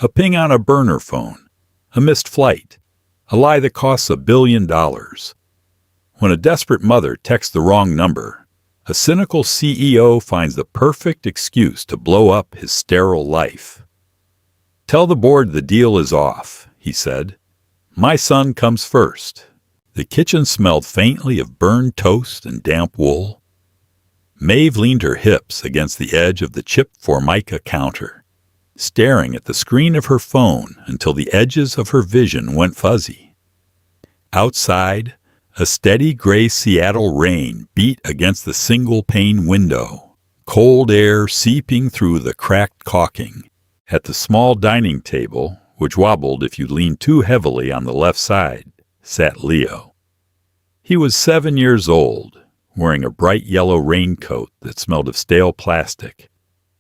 A ping on a burner phone. A missed flight. A lie that costs $1 billion. When a desperate mother texts the wrong number, a cynical CEO finds the perfect excuse to blow up his sterile life. "Tell the board the deal is off," he said. "My son comes first." The kitchen smelled faintly of burned toast and damp wool. Maeve leaned her hips against the edge of the chipped formica counter, staring at the screen of her phone until the edges of her vision went fuzzy. Outside, a steady gray Seattle rain beat against the single-pane window, cold air seeping through the cracked caulking. At the small dining table, which wobbled if you leaned too heavily on the left side, sat Leo. He was 7 years old, wearing a bright yellow raincoat that smelled of stale plastic,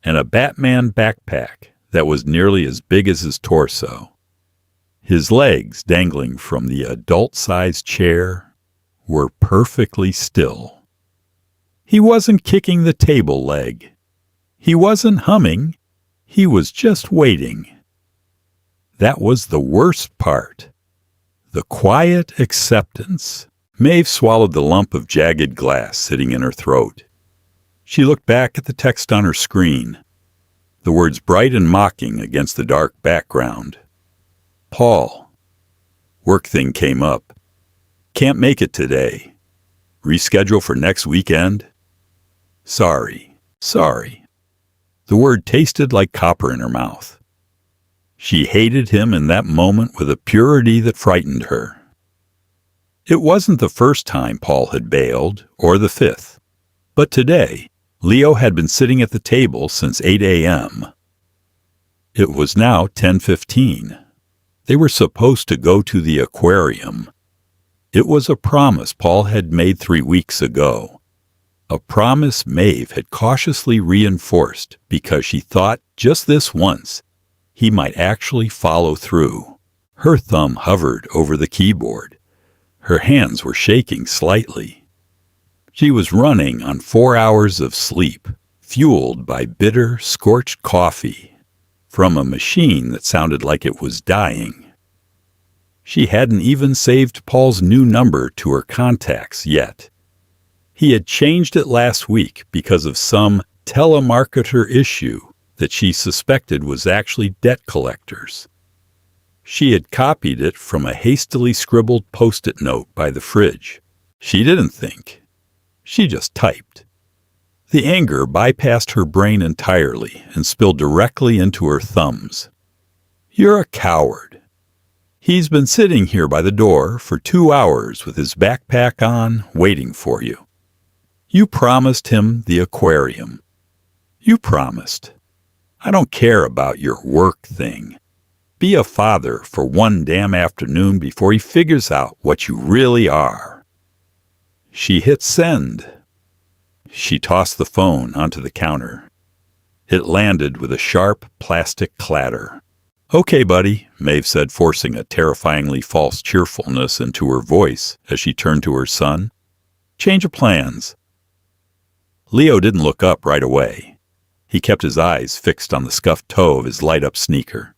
and a Batman backpack that was nearly as big as his torso. His legs, dangling from the adult-sized chair, were perfectly still. He wasn't kicking the table leg. He wasn't humming. He was just waiting. That was the worst part. The quiet acceptance. Maeve swallowed the lump of jagged glass sitting in her throat. She looked back at the text on her screen, the words bright and mocking against the dark background. "Paul. Work thing came up. Can't make it today. Reschedule for next weekend? Sorry. The word tasted like copper in her mouth. She hated him in that moment with a purity that frightened her. It wasn't the first time Paul had bailed, or the fifth. But today, Leo had been sitting at the table since 8 a.m. It was now 10:15. They were supposed to go to the aquarium. It was a promise Paul had made 3 weeks ago. A promise Maeve had cautiously reinforced because she thought just this once he might actually follow through. Her thumb hovered over the keyboard. Her hands were shaking slightly. She was running on 4 hours of sleep, fueled by bitter, scorched coffee from a machine that sounded like it was dying. She hadn't even saved Paul's new number to her contacts yet. He had changed it last week because of some telemarketer issue that she suspected was actually debt collectors. She had copied it from a hastily scribbled Post-it note by the fridge. She didn't think. She just typed. The anger bypassed her brain entirely and spilled directly into her thumbs. "You're a coward. He's been sitting here by the door for 2 hours with his backpack on, waiting for you. You promised him the aquarium. You promised. I don't care about your work thing. Be a father for one damn afternoon before he figures out what you really are." She hit send. She tossed the phone onto the counter. It landed with a sharp plastic clatter. "Okay, buddy," Maeve said, forcing a terrifyingly false cheerfulness into her voice as she turned to her son. "Change of plans." Leo didn't look up right away. He kept his eyes fixed on the scuffed toe of his light-up sneaker.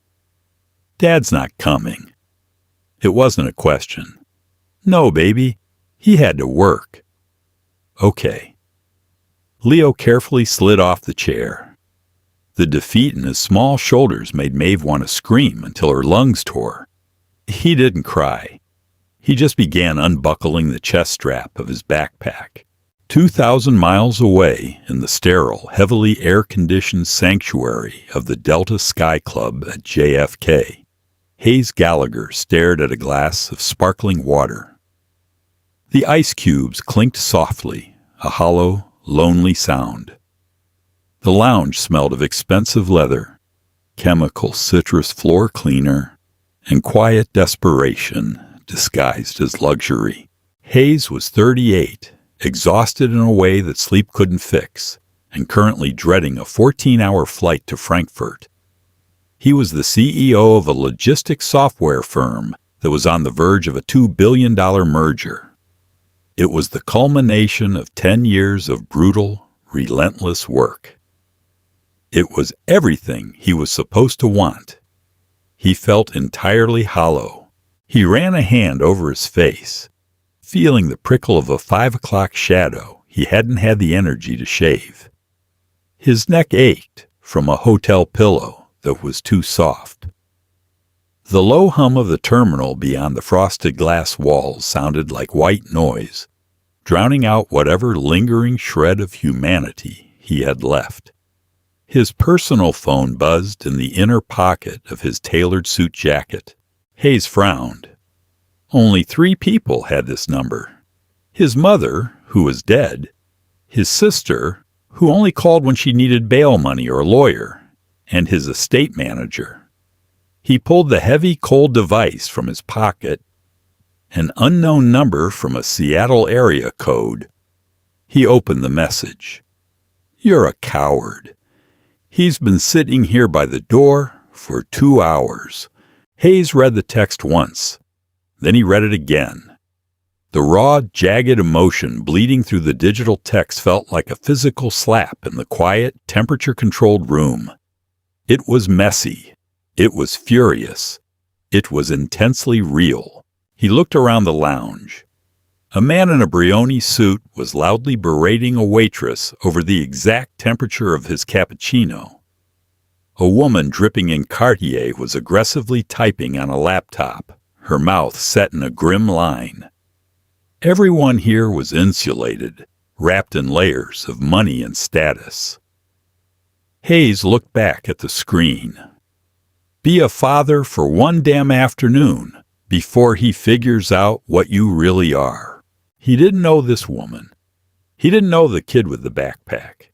"Dad's not coming." It wasn't a question. "No, baby. He had to work." "Okay." Leo carefully slid off the chair. The defeat in his small shoulders made Maeve want to scream until her lungs tore. He didn't cry. He just began unbuckling the chest strap of his backpack. 2,000 miles away in the sterile, heavily air-conditioned sanctuary of the Delta Sky Club at JFK, Hayes Gallagher stared at a glass of sparkling water. The ice cubes clinked softly, a hollow, lonely sound. The lounge smelled of expensive leather, chemical citrus floor cleaner, and quiet desperation disguised as luxury. Hayes was 38, exhausted in a way that sleep couldn't fix, and currently dreading a 14-hour flight to Frankfurt. He was the CEO of a logistics software firm that was on the verge of a $2 billion merger. It was the culmination of 10 years of brutal, relentless work. It was everything he was supposed to want. He felt entirely hollow. He ran a hand over his face, feeling the prickle of a 5 o'clock shadow he hadn't had the energy to shave. His neck ached from a hotel pillow that was too soft. The low hum of the terminal beyond the frosted glass walls sounded like white noise, drowning out whatever lingering shred of humanity he had left. His personal phone buzzed in the inner pocket of his tailored suit jacket. Hayes frowned. Only 3 people had this number. His mother, who was dead, his sister, who only called when she needed bail money or a lawyer, and his estate manager. He pulled the heavy, cold device from his pocket, an unknown number from a Seattle area code. He opened the message. "You're a coward. He's been sitting here by the door for 2 hours. Hayes read the text once. Then he read it again. The raw, jagged emotion bleeding through the digital text felt like a physical slap in the quiet, temperature-controlled room. It was messy. It was furious. It was intensely real. He looked around the lounge. A man in a Brioni suit was loudly berating a waitress over the exact temperature of his cappuccino. A woman dripping in Cartier was aggressively typing on a laptop, her mouth set in a grim line. Everyone here was insulated, wrapped in layers of money and status. Hayes looked back at the screen. Be a father for one damn afternoon before he figures out what you really are. He didn't know this woman. He didn't know the kid with the backpack.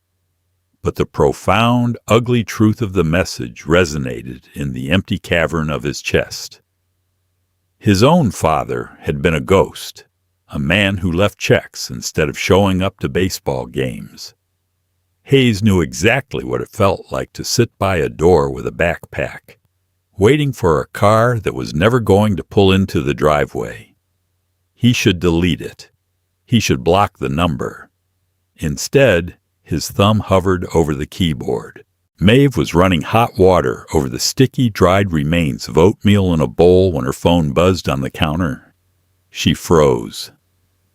But the profound, ugly truth of the message resonated in the empty cavern of his chest. His own father had been a ghost, a man who left checks instead of showing up to baseball games. Hayes knew exactly what it felt like to sit by a door with a backpack, waiting for a car that was never going to pull into the driveway. He should delete it. He should block the number. Instead, his thumb hovered over the keyboard. Maeve was running hot water over the sticky, dried remains of oatmeal in a bowl when her phone buzzed on the counter. She froze.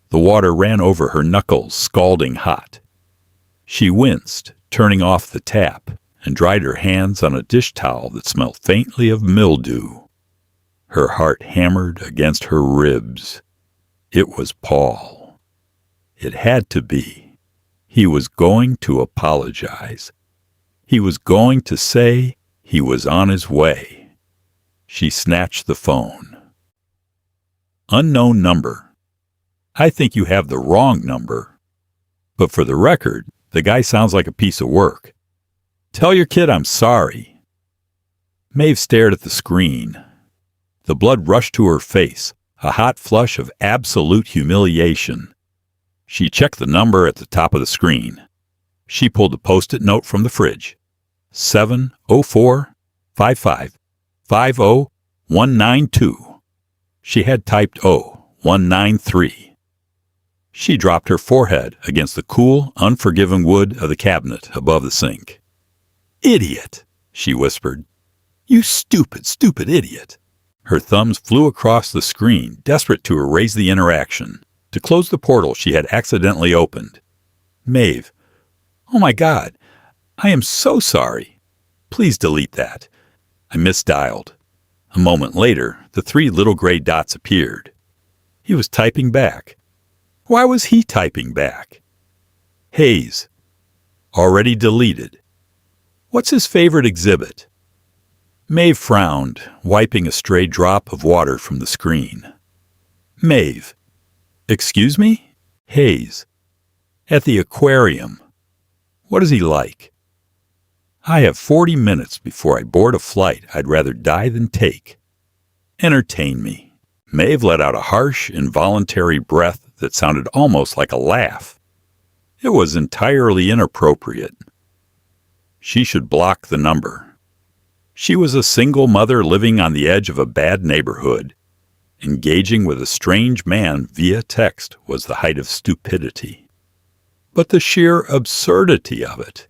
The water ran over her knuckles, scalding hot. She winced, turning off the tap, and dried her hands on a dish towel that smelled faintly of mildew. Her heart hammered against her ribs. It was Paul. It had to be. He was going to apologize. He was going to say he was on his way. She snatched the phone. Unknown number. I think you have the wrong number. But for the record, the guy sounds like a piece of work. Tell your kid I'm sorry. Maeve stared at the screen. The blood rushed to her face, a hot flush of absolute humiliation. She checked the number at the top of the screen. She pulled a Post-it note from the fridge. 7045550 She had typed 193. She dropped her forehead against the cool, unforgiving wood of the cabinet above the sink. "Idiot," she whispered. "You stupid, stupid idiot." Her thumbs flew across the screen, desperate to erase the interaction, to close the portal she had accidentally opened. Maeve. "Oh my God, I am so sorry. Please delete that. I misdialed." A moment later, the 3 little gray dots appeared. He was typing back. Why was he typing back? Hayes. Already deleted. What's his favorite exhibit? Maeve frowned, wiping a stray drop of water from the screen. Maeve. Excuse me? Hayes. At the aquarium. What is he like? I have 40 minutes before I board a flight I'd rather die than take. Entertain me. Maeve let out a harsh, involuntary breath that sounded almost like a laugh. It was entirely inappropriate. She should block the number. She was a single mother living on the edge of a bad neighborhood. Engaging with a strange man via text was the height of stupidity. But the sheer absurdity of it,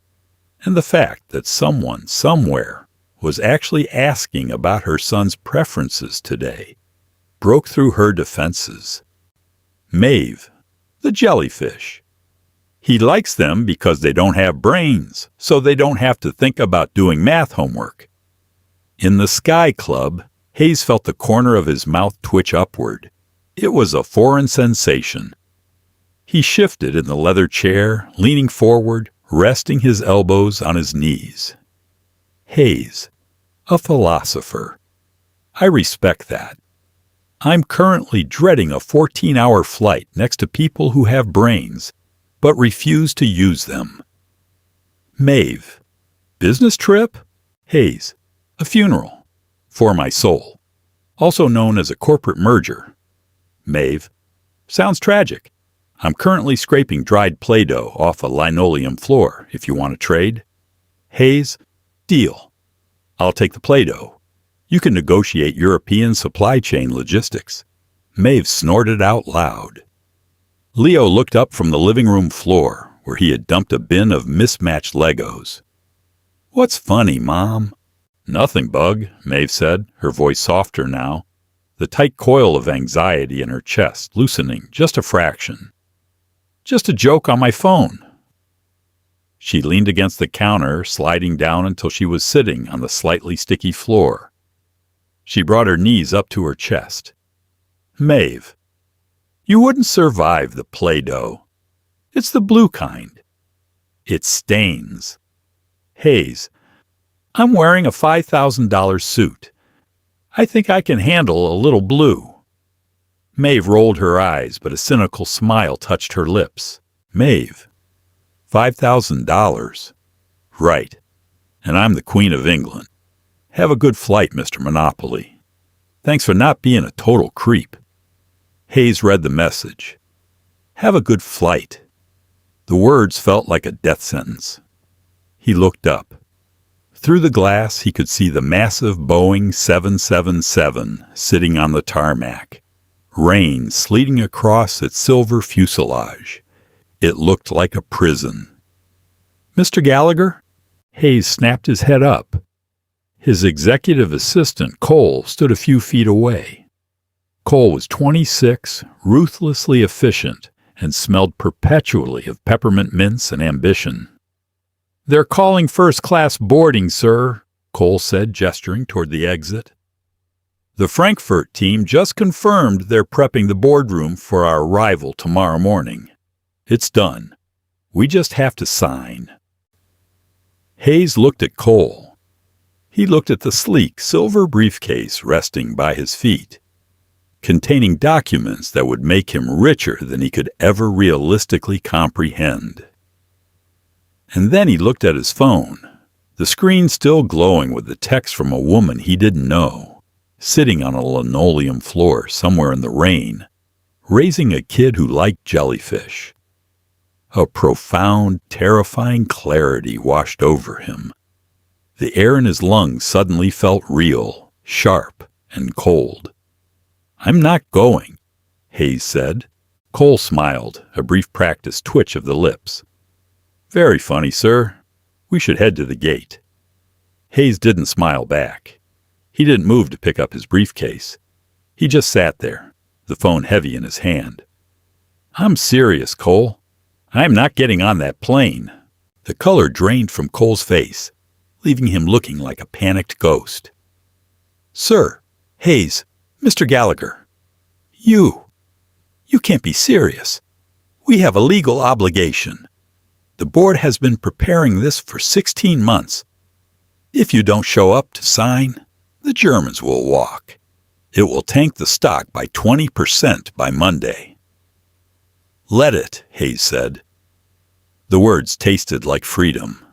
and the fact that someone, somewhere, was actually asking about her son's preferences today, broke through her defenses. Maeve, the jellyfish. He likes them because they don't have brains, so they don't have to think about doing math homework. In the Sky Club, Hayes felt the corner of his mouth twitch upward. It was a foreign sensation. He shifted in the leather chair, leaning forward, resting his elbows on his knees. Hayes, a philosopher. I respect that. I'm currently dreading a 14-hour flight next to people who have brains, but refuse to use them. Maeve, business trip? Hayes, a funeral. For my soul. Also known as a corporate merger. Maeve, sounds tragic. I'm currently scraping dried Play-Doh off a linoleum floor, if you want to trade. Hayes, deal. I'll take the Play-Doh. You can negotiate European supply chain logistics. Maeve snorted out loud. Leo looked up from the living room floor, where he had dumped a bin of mismatched Legos. What's funny, Mom? Nothing, Bug, Maeve said, her voice softer now, the tight coil of anxiety in her chest loosening just a fraction. Just a joke on my phone. She leaned against the counter, sliding down until she was sitting on the slightly sticky floor. She brought her knees up to her chest. Maeve, you wouldn't survive the Play-Doh. It's the blue kind. It stains. Hayes, I'm wearing a $5,000 suit. I think I can handle a little blue. Maeve rolled her eyes, but a cynical smile touched her lips. Maeve, $5,000. Right. And I'm the Queen of England. Have a good flight, Mr. Monopoly. Thanks for not being a total creep. Hayes read the message. Have a good flight. The words felt like a death sentence. He looked up. Through the glass, he could see the massive Boeing 777 sitting on the tarmac, rain sleeting across its silver fuselage. It looked like a prison. Mr. Gallagher? Hayes snapped his head up. His executive assistant, Cole, stood a few feet away. Cole was 26, ruthlessly efficient, and smelled perpetually of peppermint mints and ambition. They're calling first-class boarding, sir, Cole said, gesturing toward the exit. The Frankfurt team just confirmed they're prepping the boardroom for our arrival tomorrow morning. It's done. We just have to sign. Hayes looked at Cole. He looked at the sleek silver briefcase resting by his feet, containing documents that would make him richer than he could ever realistically comprehend. And then he looked at his phone, the screen still glowing with the text from a woman he didn't know, sitting on a linoleum floor somewhere in the rain, raising a kid who liked jellyfish. A profound, terrifying clarity washed over him. The air in his lungs suddenly felt real, sharp, and cold. I'm not going, Hayes said. Cole smiled, a brief practiced twitch of the lips. Very funny, sir. We should head to the gate. Hayes didn't smile back. He didn't move to pick up his briefcase. He just sat there, the phone heavy in his hand. I'm serious, Cole. I'm not getting on that plane. The color drained from Cole's face, leaving him looking like a panicked ghost. Sir, Hayes, Mr. Gallagher, you can't be serious. We have a legal obligation. The board has been preparing this for 16 months. If you don't show up to sign, the Germans will walk. It will tank the stock by 20% by Monday. Let it, Hayes said. The words tasted like freedom.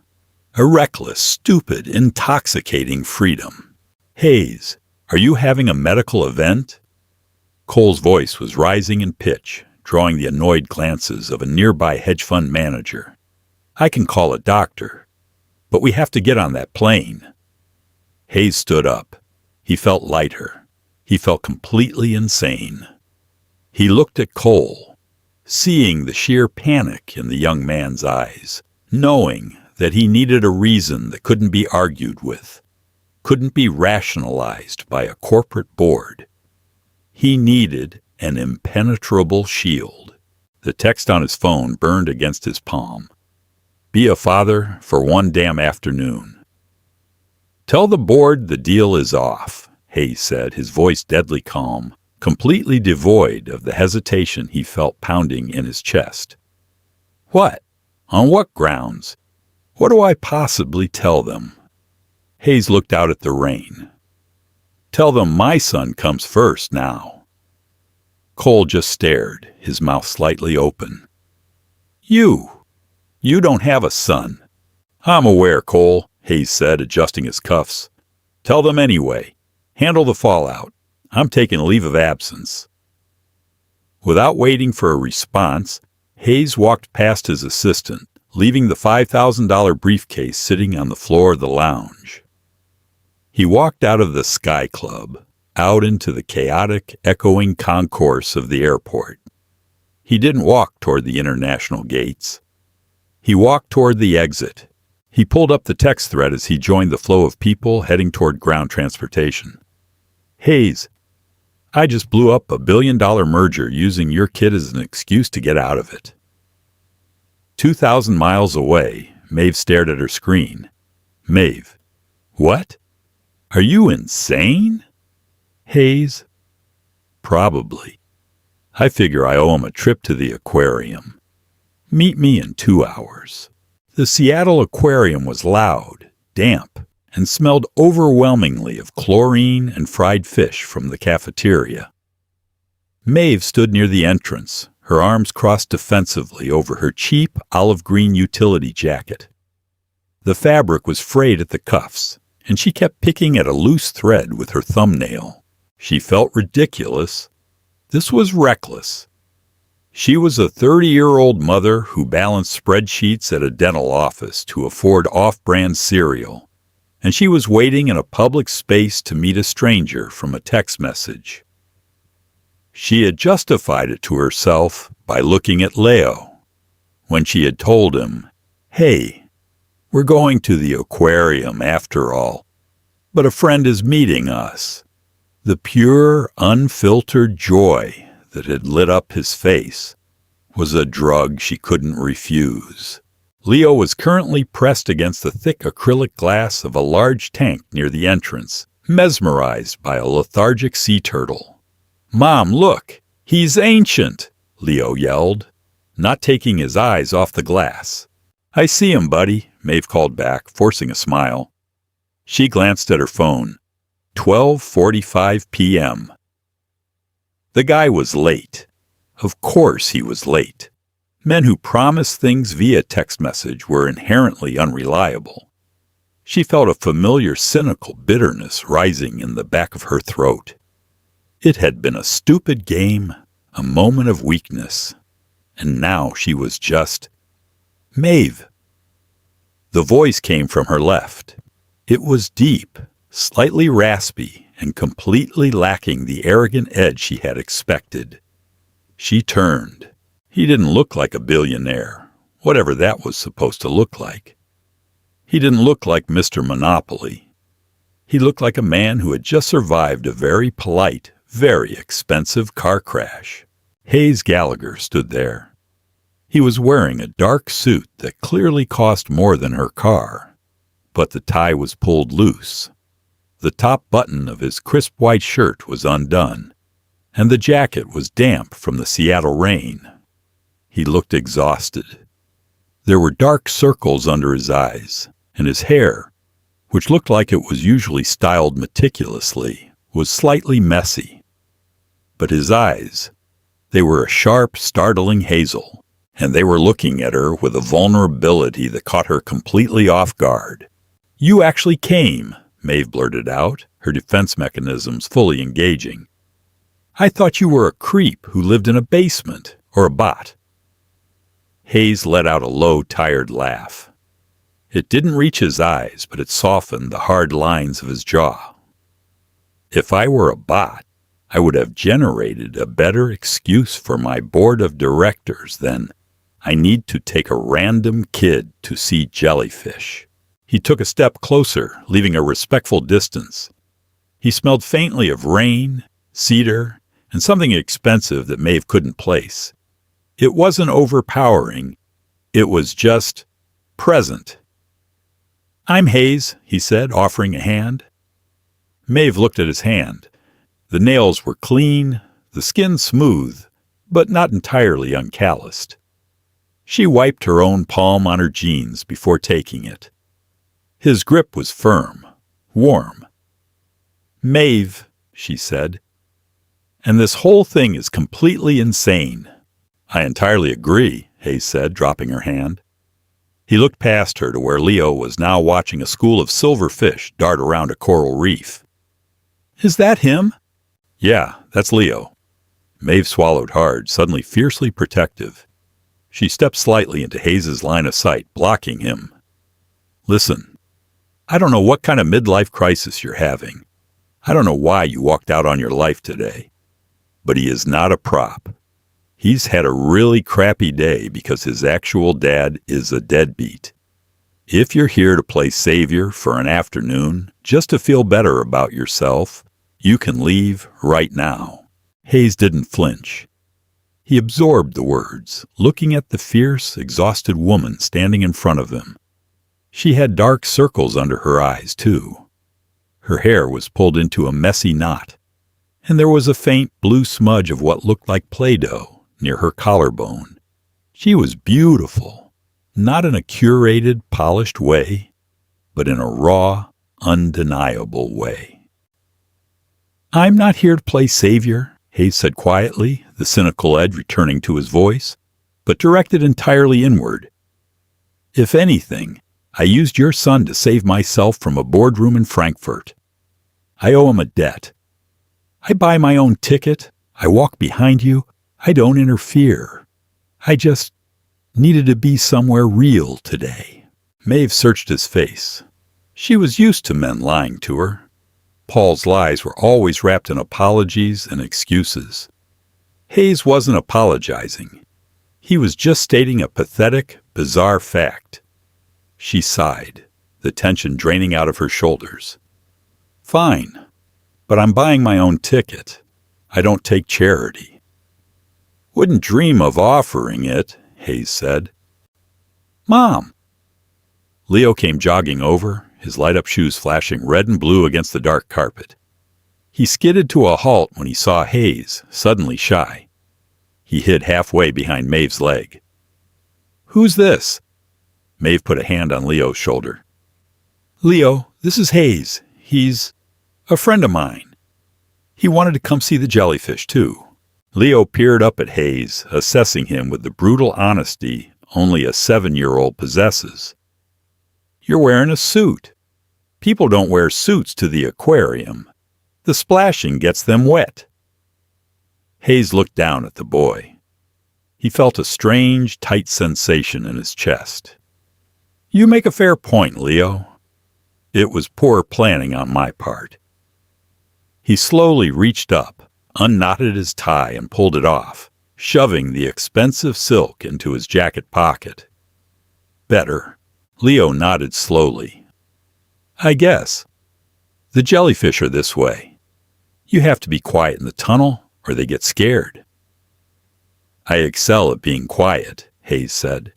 A reckless, stupid, intoxicating freedom. Hayes, are you having a medical event? Cole's voice was rising in pitch, drawing the annoyed glances of a nearby hedge fund manager. I can call a doctor, but we have to get on that plane. Hayes stood up. He felt lighter. He felt completely insane. He looked at Cole, seeing the sheer panic in the young man's eyes, knowing that he needed a reason that couldn't be argued with. couldn't be rationalized by a corporate board. He needed an impenetrable shield. The text on his phone burned against his palm. Be a father for one damn afternoon. Tell the board the deal is off, Hayes said, his voice deadly calm, completely devoid of the hesitation he felt pounding in his chest. What? On what grounds? What do I possibly tell them? Hayes looked out at the rain. Tell them my son comes first now. Cole just stared, his mouth slightly open. You don't have a son. I'm aware, Cole, Hayes said, adjusting his cuffs. Tell them anyway. Handle the fallout. I'm taking a leave of absence. Without waiting for a response, Hayes walked past his assistant, leaving the $5,000 briefcase sitting on the floor of the lounge. He walked out of the Sky Club, out into the chaotic, echoing concourse of the airport. He didn't walk toward the international gates. He walked toward the exit. He pulled up the text thread as he joined the flow of people heading toward ground transportation. Hayes, I just blew up $1 billion merger using your kid as an excuse to get out of it. 2,000 miles away, Maeve stared at her screen. Maeve, what? Are you insane? Hayes, probably. I figure I owe him a trip to the aquarium. Meet me in 2 hours. The Seattle aquarium was loud, damp, and smelled overwhelmingly of chlorine and fried fish from the cafeteria. Maeve stood near the entrance, her arms crossed defensively over her cheap olive green utility jacket. The fabric was frayed at the cuffs, and she kept picking at a loose thread with her thumbnail. She felt ridiculous. This was reckless. She was a 30-year-old mother who balanced spreadsheets at a dental office to afford off-brand cereal, and she was waiting in a public space to meet a stranger from a text message. She had justified it to herself by looking at Leo. When she had told him, hey, we're going to the aquarium after all, but a friend is meeting us. The pure, unfiltered joy that had lit up his face was a drug she couldn't refuse. Leo was currently pressed against the thick acrylic glass of a large tank near the entrance, mesmerized by a lethargic sea turtle. Mom, look! He's ancient! Leo yelled, not taking his eyes off the glass. I see him, buddy, Maeve called back, forcing a smile. She glanced at her phone. 12:45 p.m. The guy was late. Of course he was late. Men who promise things via text message were inherently unreliable. She felt a familiar cynical bitterness rising in the back of her throat. It had been a stupid game, a moment of weakness, and now she was just... Maeve! The voice came from her left. It was deep, slightly raspy, and completely lacking the arrogant edge she had expected. She turned. He didn't look like a billionaire, whatever that was supposed to look like. He didn't look like Mr. Monopoly. He looked like a man who had just survived a very polite, very expensive car crash. Hayes Gallagher stood there. He was wearing a dark suit that clearly cost more than her car, but the tie was pulled loose. The top button of his crisp white shirt was undone, and the jacket was damp from the Seattle rain. He looked exhausted. There were dark circles under his eyes, and his hair, which looked like it was usually styled meticulously, was slightly messy. But his eyes, they were a sharp, startling hazel, and they were looking at her with a vulnerability that caught her completely off guard. You actually came, Maeve blurted out, her defense mechanisms fully engaging. I thought you were a creep who lived in a basement, or a bot. Hayes let out a low, tired laugh. It didn't reach his eyes, but it softened the hard lines of his jaw. If I were a bot, I would have generated a better excuse for my board of directors than I need to take a random kid to see jellyfish. He took a step closer, leaving a respectful distance. He smelled faintly of rain, cedar, and something expensive that Maeve couldn't place. It wasn't overpowering. It was just present. "I'm Hayes," he said, offering a hand. Maeve looked at his hand. The nails were clean, the skin smooth, but not entirely uncalloused. She wiped her own palm on her jeans before taking it. His grip was firm, warm. "Maeve," she said, "and this whole thing is completely insane." "I entirely agree," Hayes said, dropping her hand. He looked past her to where Leo was now watching a school of silver fish dart around a coral reef. "Is that him?" "Yeah, that's Leo." Maeve swallowed hard, suddenly fiercely protective. She stepped slightly into Hayes's line of sight, blocking him. "Listen, I don't know what kind of midlife crisis you're having. I don't know why you walked out on your life today. But he is not a prop. He's had a really crappy day because his actual dad is a deadbeat. If you're here to play savior for an afternoon, just to feel better about yourself, you can leave right now." Hayes didn't flinch. He absorbed the words, looking at the fierce, exhausted woman standing in front of him. She had dark circles under her eyes, too. Her hair was pulled into a messy knot, and there was a faint blue smudge of what looked like Play-Doh near her collarbone. She was beautiful, not in a curated, polished way, but in a raw, undeniable way. "I'm not here to play savior," Hayes said quietly, the cynical edge returning to his voice, but directed entirely inward. "If anything, I used your son to save myself from a boardroom in Frankfurt. I owe him a debt. I buy my own ticket. I walk behind you. I don't interfere. I just needed to be somewhere real today." Maeve searched his face. She was used to men lying to her. Paul's lies were always wrapped in apologies and excuses. Hayes wasn't apologizing. He was just stating a pathetic, bizarre fact. She sighed, the tension draining out of her shoulders. "Fine, but I'm buying my own ticket. I don't take charity." "Wouldn't dream of offering it," Hayes said. "Mom!" Leo came jogging over, his light-up shoes flashing red and blue against the dark carpet. He skidded to a halt when he saw Hayes, suddenly shy. He hid halfway behind Maeve's leg. "Who's this?" Maeve put a hand on Leo's shoulder. "Leo, this is Hayes. He's a friend of mine. He wanted to come see the jellyfish, too." Leo peered up at Hayes, assessing him with the brutal honesty only a 7-year-old possesses. "You're wearing a suit. People don't wear suits to the aquarium. The splashing gets them wet." Hayes looked down at the boy. He felt a strange, tight sensation in his chest. "You make a fair point, Leo. It was poor planning on my part." He slowly reached up, unknotted his tie and pulled it off, shoving the expensive silk into his jacket pocket. "Better." Leo nodded slowly. "I guess. The jellyfish are this way. You have to be quiet in the tunnel, or they get scared." "I excel at being quiet," Hayes said.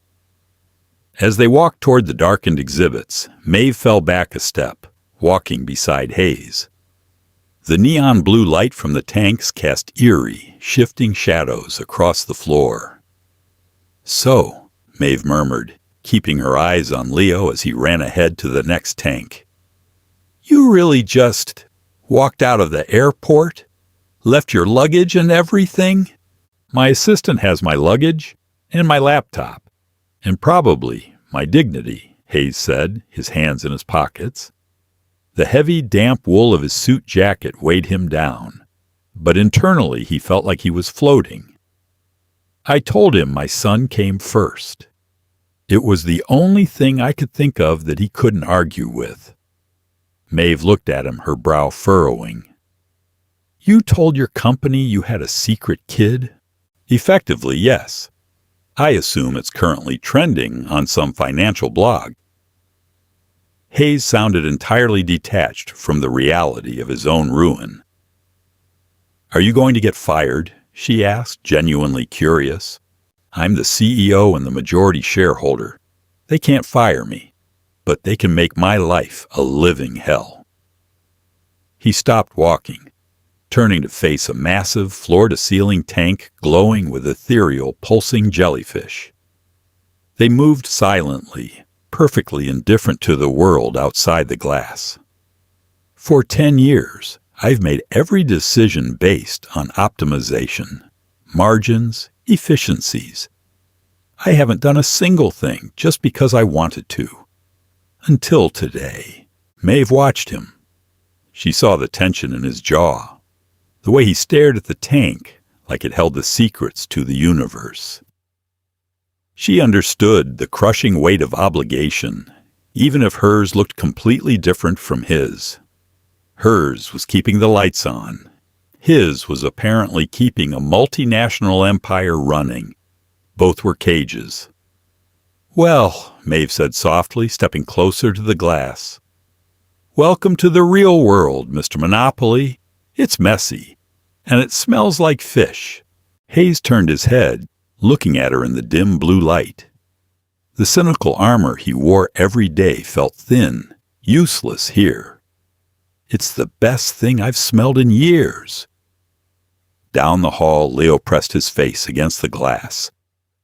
As they walked toward the darkened exhibits, Maeve fell back a step, walking beside Hayes. The neon blue light from the tanks cast eerie, shifting shadows across the floor. "So," Maeve murmured, keeping her eyes on Leo as he ran ahead to the next tank. "You really just walked out of the airport? Left your luggage and everything?" "My assistant has my luggage and my laptop, and probably my dignity," Hayes said, his hands in his pockets. The heavy, damp wool of his suit jacket weighed him down, but internally he felt like he was floating. "I told him my son came first. It was the only thing I could think of that he couldn't argue with." Maeve looked at him, her brow furrowing. "You told your company you had a secret kid?" "Effectively, yes. I assume it's currently trending on some financial blog." Hayes sounded entirely detached from the reality of his own ruin. "Are you going to get fired?" she asked, genuinely curious. "I'm the CEO and the majority shareholder. They can't fire me, but they can make my life a living hell." He stopped walking, turning to face a massive floor-to-ceiling tank glowing with ethereal, pulsing jellyfish. They moved silently, perfectly indifferent to the world outside the glass. "For 10 years, I've made every decision based on optimization, margins, efficiencies. I haven't done a single thing just because I wanted to. Until today." Maeve watched him. She saw the tension in his jaw, the way he stared at the tank like it held the secrets to the universe. She understood the crushing weight of obligation, even if hers looked completely different from his. Hers was keeping the lights on. His was apparently keeping a multinational empire running. Both were cages. "Well," Maeve said softly, stepping closer to the glass. "Welcome to the real world, Mr. Monopoly. It's messy, and it smells like fish." Hayes turned his head, looking at her in the dim blue light. The cynical armor he wore every day felt thin, useless here. "It's the best thing I've smelled in years." Down the hall, Leo pressed his face against the glass,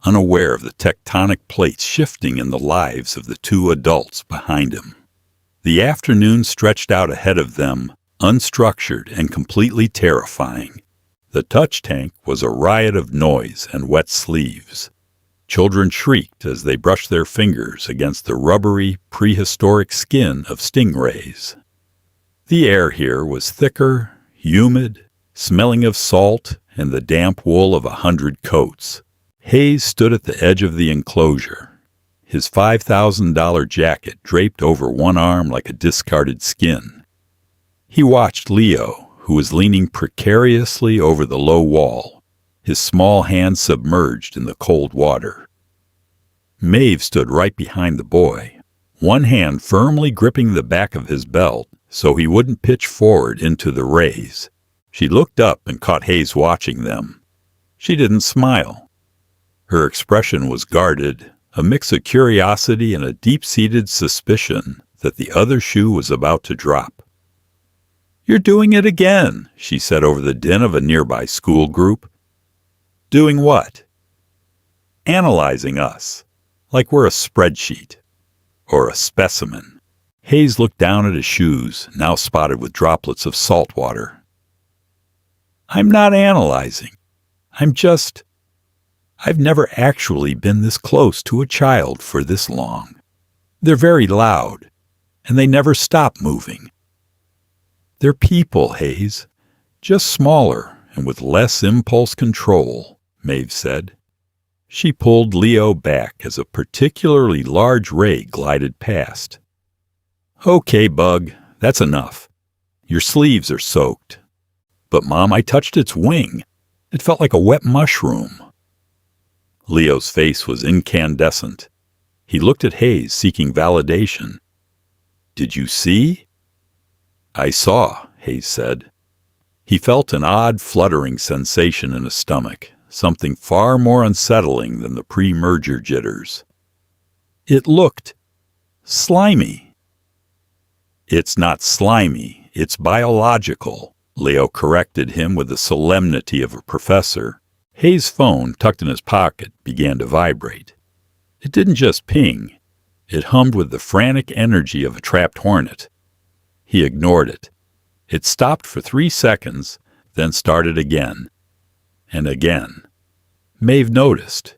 unaware of the tectonic plates shifting in the lives of the two adults behind him. The afternoon stretched out ahead of them, unstructured and completely terrifying. The touch tank was a riot of noise and wet sleeves. Children shrieked as they brushed their fingers against the rubbery, prehistoric skin of stingrays. The air here was thicker, humid, smelling of salt and the damp wool of 100 coats. Hayes stood at the edge of the enclosure, his $5,000 jacket draped over one arm like a discarded skin. He watched Leo, who was leaning precariously over the low wall, his small hands submerged in the cold water. Maeve stood right behind the boy, one hand firmly gripping the back of his belt so he wouldn't pitch forward into the rays. She looked up and caught Hayes watching them. She didn't smile. Her expression was guarded, a mix of curiosity and a deep-seated suspicion that the other shoe was about to drop. "You're doing it again," she said over the din of a nearby school group. "Doing what?" "Analyzing us, like we're a spreadsheet. Or a specimen." Hayes looked down at his shoes, now spotted with droplets of salt water. "I'm not analyzing. I've never actually been this close to a child for this long. They're very loud, and they never stop moving. They're people, Hayes, just smaller and with less impulse control," Maeve said. She pulled Leo back as a particularly large ray glided past. "Okay, Bug, that's enough. Your sleeves are soaked." "But, Mom, I touched its wing. It felt like a wet mushroom." Leo's face was incandescent. He looked at Hayes, seeking validation. "Did you see?" "I saw," Hayes said. He felt an odd fluttering sensation in his stomach, something far more unsettling than the pre-merger jitters. "It looked slimy." "It's not slimy, it's biological," Leo corrected him with the solemnity of a professor. Hayes' phone, tucked in his pocket, began to vibrate. It didn't just ping. It hummed with the frantic energy of a trapped hornet. He ignored it. It stopped for 3 seconds, then started again. And again. Maeve noticed.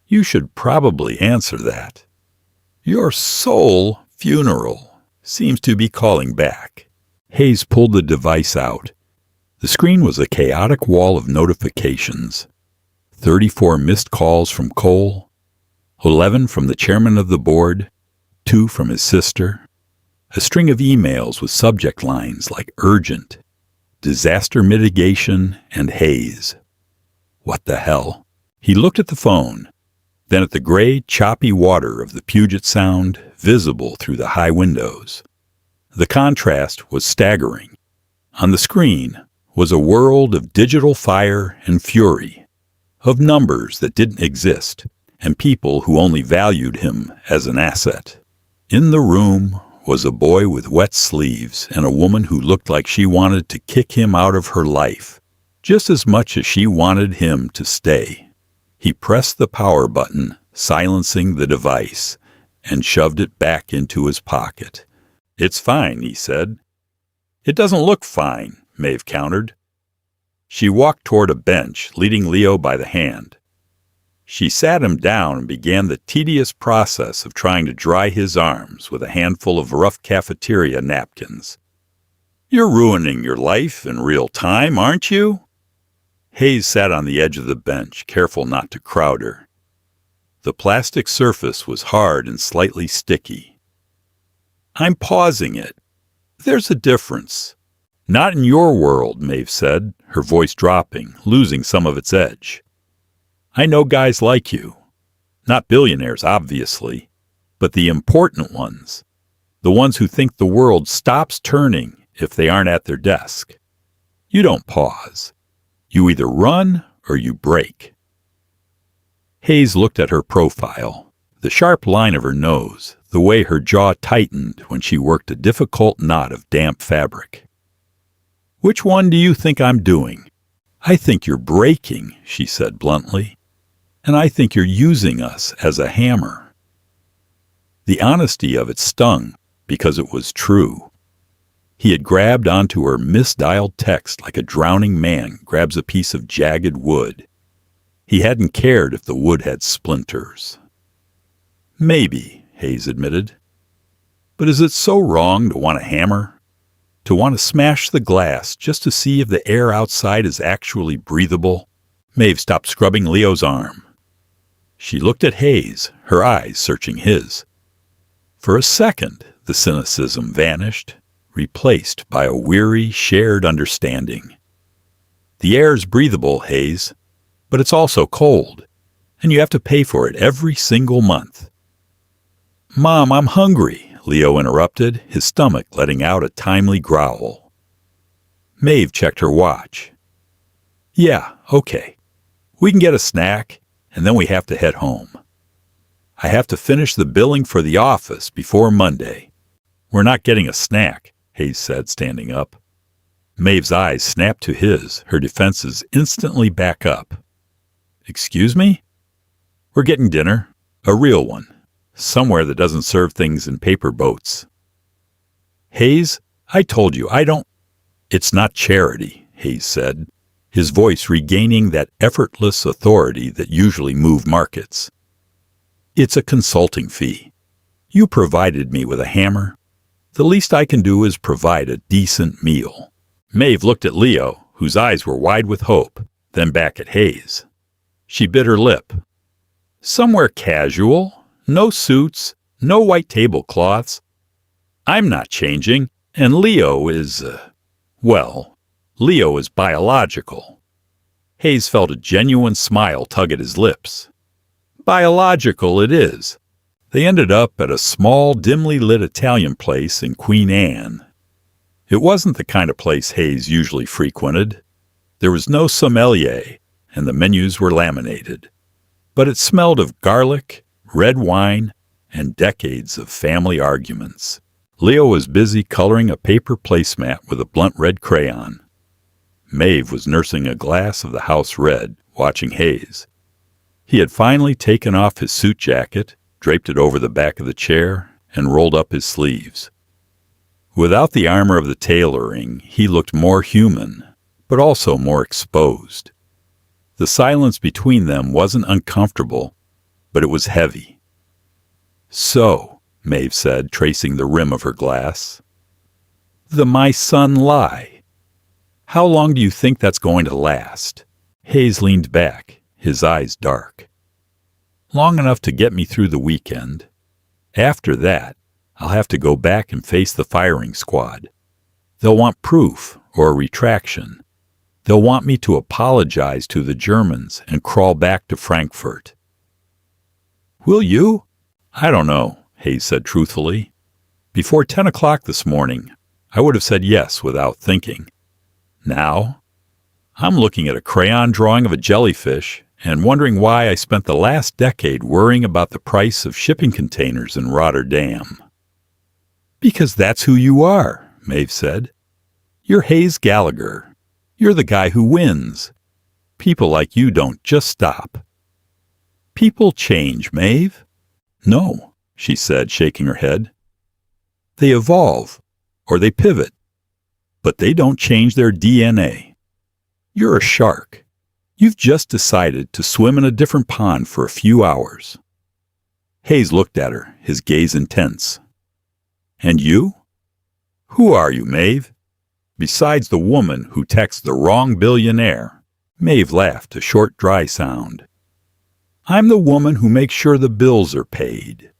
"You should probably answer that. Your soul funeral seems to be calling back." Hayes pulled the device out. The screen was a chaotic wall of notifications. 34 missed calls from Cole, 11 from the chairman of the board, 2 from his sister, a string of emails with subject lines like urgent, disaster mitigation, and Hayes. What the hell? He looked at the phone, then at the gray, choppy water of the Puget Sound, visible through the high windows. The contrast was staggering. On the screen was a world of digital fire and fury, of numbers that didn't exist, and people who only valued him as an asset. In the room was a boy with wet sleeves and a woman who looked like she wanted to kick him out of her life, just as much as she wanted him to stay. He pressed the power button, silencing the device, and shoved it back into his pocket. "It's fine," he said. "It doesn't look fine," Maeve countered. She walked toward a bench, leading Leo by the hand. She sat him down and began the tedious process of trying to dry his arms with a handful of rough cafeteria napkins. "You're ruining your life in real time, aren't you?" Hayes sat on the edge of the bench, careful not to crowd her. The plastic surface was hard and slightly sticky. "I'm pausing it. There's a difference." "Not in your world," Maeve said, her voice dropping, losing some of its edge. "I know guys like you. Not billionaires, obviously, but the important ones. The ones who think the world stops turning if they aren't at their desk. You don't pause. You either run or you break." Hayes looked at her profile, the sharp line of her nose, the way her jaw tightened when she worked a difficult knot of damp fabric. "Which one do you think I'm doing?" "I think you're breaking," she said bluntly. "And I think you're using us as a hammer." The honesty of it stung because it was true. He had grabbed onto her misdialed text like a drowning man grabs a piece of jagged wood. He hadn't cared if the wood had splinters. "Maybe," Hayes admitted. "But is it so wrong to want a hammer? To want to smash the glass just to see if the air outside is actually breathable?" Maeve stopped scrubbing Leo's arm. She looked at Hayes, her eyes searching his. For a second, the cynicism vanished, replaced by a weary, shared understanding. "The air's breathable, Hayes, but it's also cold, and you have to pay for it every single month." "Mom, I'm hungry," Leo interrupted, his stomach letting out a timely growl. Maeve checked her watch. "Yeah, okay. We can get a snack, and then we have to head home. I have to finish the billing for the office before Monday." "We're not getting a snack," Hayes said, standing up. Maeve's eyes snapped to his, her defenses instantly back up. "Excuse me?" "We're getting dinner. A real one. Somewhere that doesn't serve things in paper boats." "Hayes, I told you, I don't—" "It's not charity," Hayes said, his voice regaining that effortless authority that usually moved markets. "It's a consulting fee. You provided me with a hammer. The least I can do is provide a decent meal." Maeve looked at Leo, whose eyes were wide with hope, then back at Hayes. She bit her lip. "Somewhere casual, no suits, no white tablecloths. I'm not changing, and Leo is, Leo is biological." Hayes felt a genuine smile tug at his lips. "Biological it is." They ended up at a small, dimly lit Italian place in Queen Anne. It wasn't the kind of place Hayes usually frequented. There was no sommelier, and the menus were laminated. But it smelled of garlic, red wine, and decades of family arguments. Leo was busy coloring a paper placemat with a blunt red crayon. Maeve was nursing a glass of the house red, watching Hayes. He had finally taken off his suit jacket, draped it over the back of the chair, and rolled up his sleeves. Without the armor of the tailoring, he looked more human, but also more exposed. The silence between them wasn't uncomfortable, but it was heavy. "So," Maeve said, tracing the rim of her glass, "the my son lie. How long do you think that's going to last?" Hayes leaned back, his eyes dark. "Long enough to get me through the weekend. After that, I'll have to go back and face the firing squad. They'll want proof or a retraction. They'll want me to apologize to the Germans and crawl back to Frankfurt." "Will you?" "I don't know. Hayes said truthfully. Before 10 o'clock this morning, I would have said yes without thinking. Now, I'm looking at a crayon drawing of a jellyfish and wondering why I spent the last decade worrying about the price of shipping containers in Rotterdam. Because that's who you are, Maeve said. You're Hayes Gallagher. You're the guy who wins. People like you don't just stop. People change, Maeve. No, she said, shaking her head. They evolve, or they pivot, but they don't change their DNA. You're a shark. You've just decided to swim in a different pond for a few hours. Hayes looked at her, his gaze intense. And you? Who are you, Maeve? Besides the woman who texts the wrong billionaire. Maeve laughed, a short, dry sound. I'm the woman who makes sure the bills are paid.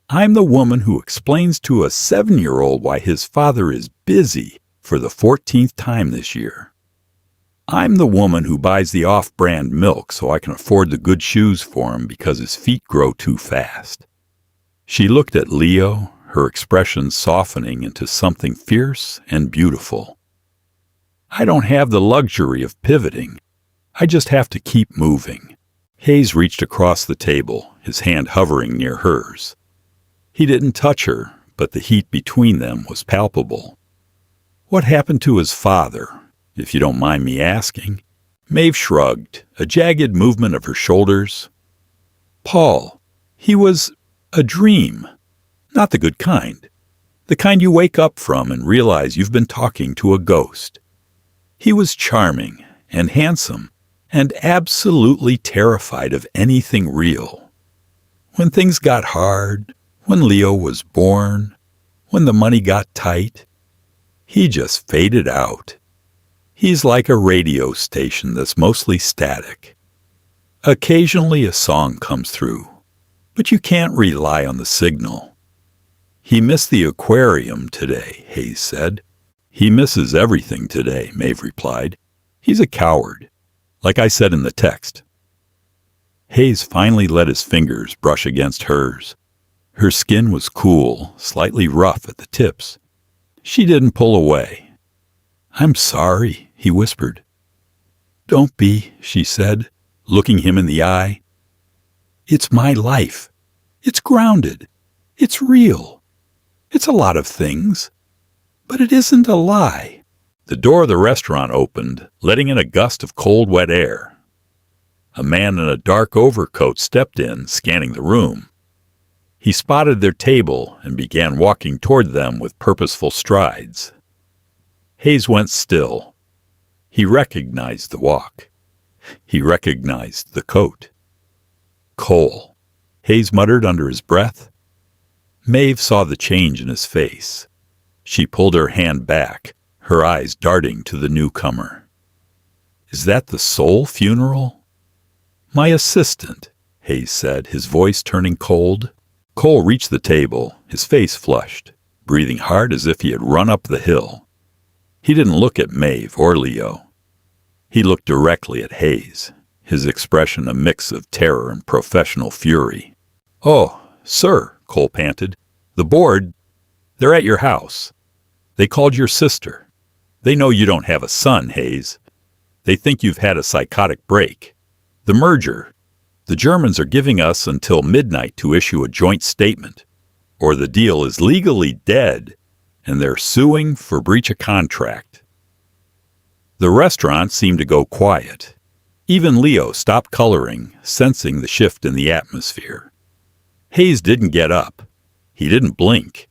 I'm the woman who explains to a 7-year-old why his father is busy for the 14th time this year. I'm the woman who buys the off-brand milk so I can afford the good shoes for him because his feet grow too fast. She looked at Leo, her expression softening into something fierce and beautiful. I don't have the luxury of pivoting. I just have to keep moving. Hayes reached across the table, his hand hovering near hers. He didn't touch her, but the heat between them was palpable. What happened to his father, if you don't mind me asking? Maeve shrugged, a jagged movement of her shoulders. Paul, he was a dream. Not the good kind. The kind you wake up from and realize you've been talking to a ghost. He was charming and handsome and absolutely terrified of anything real. When things got hard, when Leo was born, when the money got tight, he just faded out. He's like a radio station that's mostly static. Occasionally a song comes through, but you can't rely on the signal. He missed the aquarium today, Hayes said. He misses everything today, Maeve replied. He's a coward, like I said in the text. Hayes finally let his fingers brush against hers. Her skin was cool, slightly rough at the tips. She didn't pull away. I'm sorry, he whispered. Don't be, she said, looking him in the eye. It's my life. It's grounded. It's real. It's a lot of things. But it isn't a lie. The door of the restaurant opened, letting in a gust of cold, wet air. A man in a dark overcoat stepped in, scanning the room. He spotted their table and began walking toward them with purposeful strides. Hayes went still. He recognized the walk. He recognized the coat. Cole, Hayes muttered under his breath. Maeve saw the change in his face. She pulled her hand back, her eyes darting to the newcomer. Is that the Soul funeral? My assistant, Hayes said, his voice turning cold. Cole reached the table, his face flushed, breathing hard as if he had run up the hill. He didn't look at Maeve or Leo. He looked directly at Hayes, his expression a mix of terror and professional fury. Oh, sir, Cole panted. The board, they're at your house. They called your sister. They know you don't have a son, Hayes. They think you've had a psychotic break. The merger. The Germans are giving us until midnight to issue a joint statement, or the deal is legally dead, and they're suing for breach of contract. The restaurant seemed to go quiet. Even Leo stopped coloring, sensing the shift in the atmosphere. Hayes didn't get up. He didn't blink.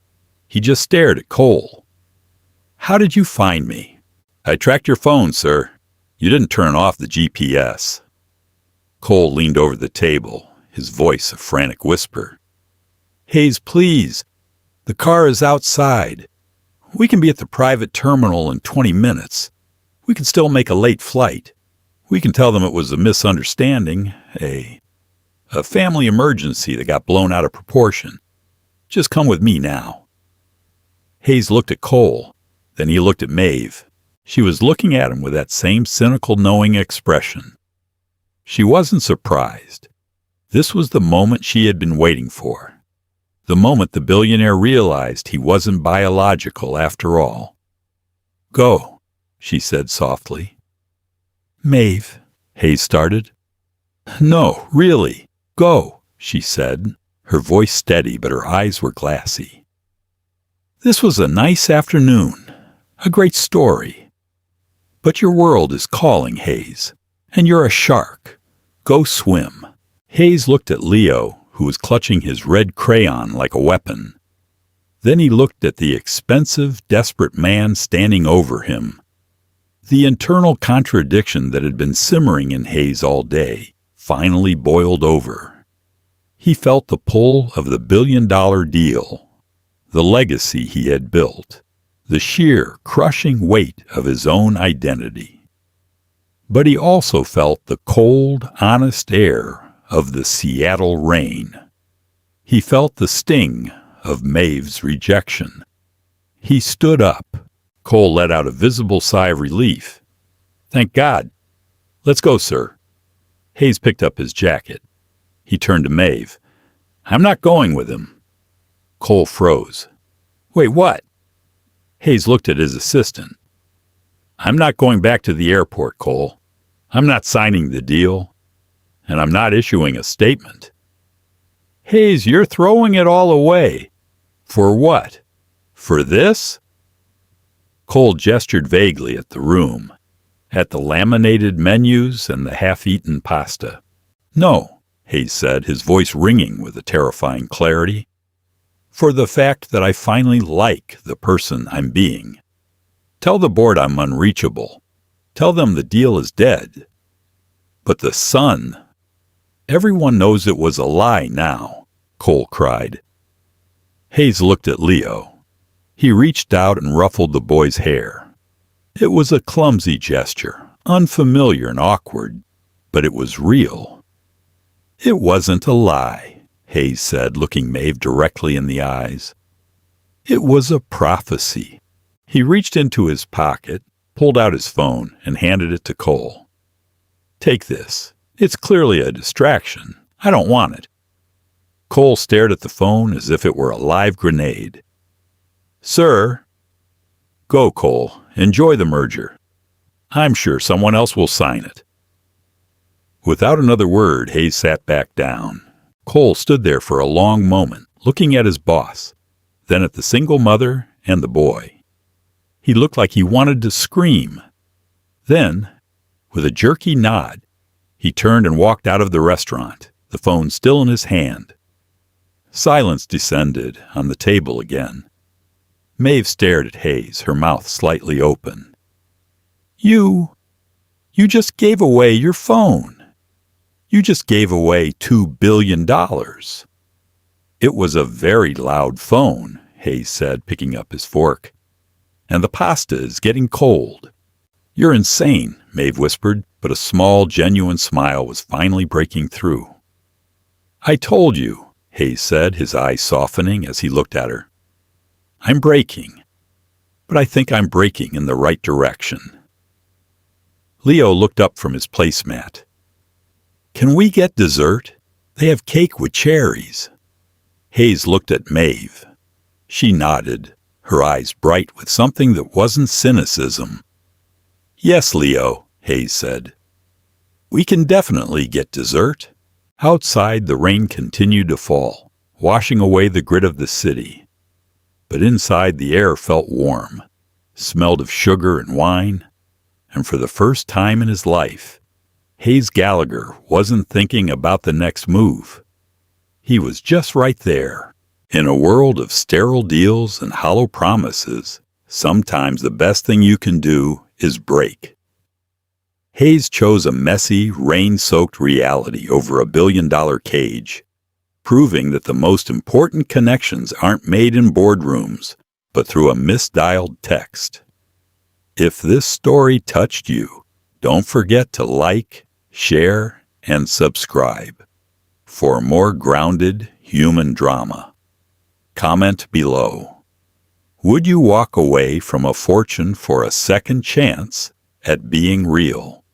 He just stared at Cole. How did you find me? I tracked your phone, sir. You didn't turn off the GPS. Cole leaned over the table, his voice a frantic whisper. Hayes, please. The car is outside. We can be at the private terminal in 20 minutes. We can still make a late flight. We can tell them it was a misunderstanding, a family emergency that got blown out of proportion. Just come with me now. Hayes looked at Cole. Then he looked at Maeve. She was looking at him with that same cynical, knowing expression. She wasn't surprised. This was the moment she had been waiting for. the moment the billionaire realized he wasn't biological after all. "Go," she said softly. "Maeve," Hayes started. "No, really, go," she said, her voice steady but her eyes were glassy. "This was a nice afternoon, a great story. But your world is calling, Hayes, and you're a shark. Go swim." Hayes looked at Leo, who was clutching his red crayon like a weapon. Then he looked at the expensive, desperate man standing over him. The internal contradiction that had been simmering in Hayes all day finally boiled over. He felt the pull of the billion-dollar deal, the legacy he had built, the sheer, crushing weight of his own identity. But he also felt the cold, honest air of the Seattle rain. He felt the sting of Maeve's rejection. He stood up. Cole let out a visible sigh of relief. "Thank God. Let's go, sir." Hayes picked up his jacket. He turned to Maeve. "I'm not going with him." Cole froze. "Wait, what?" Hayes looked at his assistant. "I'm not going back to the airport, Cole. I'm not signing the deal. And I'm not issuing a statement." "Hayes, you're throwing it all away." "For what? For this?" Cole gestured vaguely at the room, at the laminated menus and the half-eaten pasta. "No," Hayes said, his voice ringing with a terrifying clarity. "For the fact that I finally like the person I'm being. Tell the board I'm unreachable. Tell them the deal is dead. But the son, everyone knows it was a lie now," Cole cried. Hayes looked at Leo. He reached out and ruffled the boy's hair. It was a clumsy gesture, unfamiliar and awkward, but it was real. "It wasn't a lie," Hayes said, looking Maeve directly in the eyes. "It was a prophecy." He reached into his pocket, pulled out his phone, and handed it to Cole. "Take this. It's clearly a distraction. I don't want it." Cole stared at the phone as if it were a live grenade. "Sir." "Go, Cole. Enjoy the merger. I'm sure someone else will sign it." Without another word, Hayes sat back down. Cole stood there for a long moment, looking at his boss, then at the single mother and the boy. He looked like he wanted to scream. Then, with a jerky nod, he turned and walked out of the restaurant, the phone still in his hand. Silence descended on the table again. Maeve stared at Hayes, her mouth slightly open. You just gave away your phone. You just gave away $2 billion. It was a very loud phone," Hayes said, picking up his fork. "And the pasta is getting cold." "You're insane," Maeve whispered, but a small, genuine smile was finally breaking through. "I told you," Hayes said, his eyes softening as he looked at her. "I'm breaking, but I think I'm breaking in the right direction." Leo looked up from his placemat. "Can we get dessert? They have cake with cherries." Hayes looked at Maeve. She nodded, her eyes bright with something that wasn't cynicism. "Yes, Leo," Hayes said. "We can definitely get dessert." Outside, the rain continued to fall, washing away the grit of the city. But inside, the air felt warm, smelled of sugar and wine, and for the first time in his life, Hayes Gallagher wasn't thinking about the next move. He was just right there. In a world of sterile deals and hollow promises, sometimes the best thing you can do is break. Hayes chose a messy, rain-soaked reality over a billion-dollar cage, proving that the most important connections aren't made in boardrooms, but through a misdialed text. If this story touched you, don't forget to like, share, and subscribe for more grounded human drama. Comment below. Would you walk away from a fortune for a second chance at being real?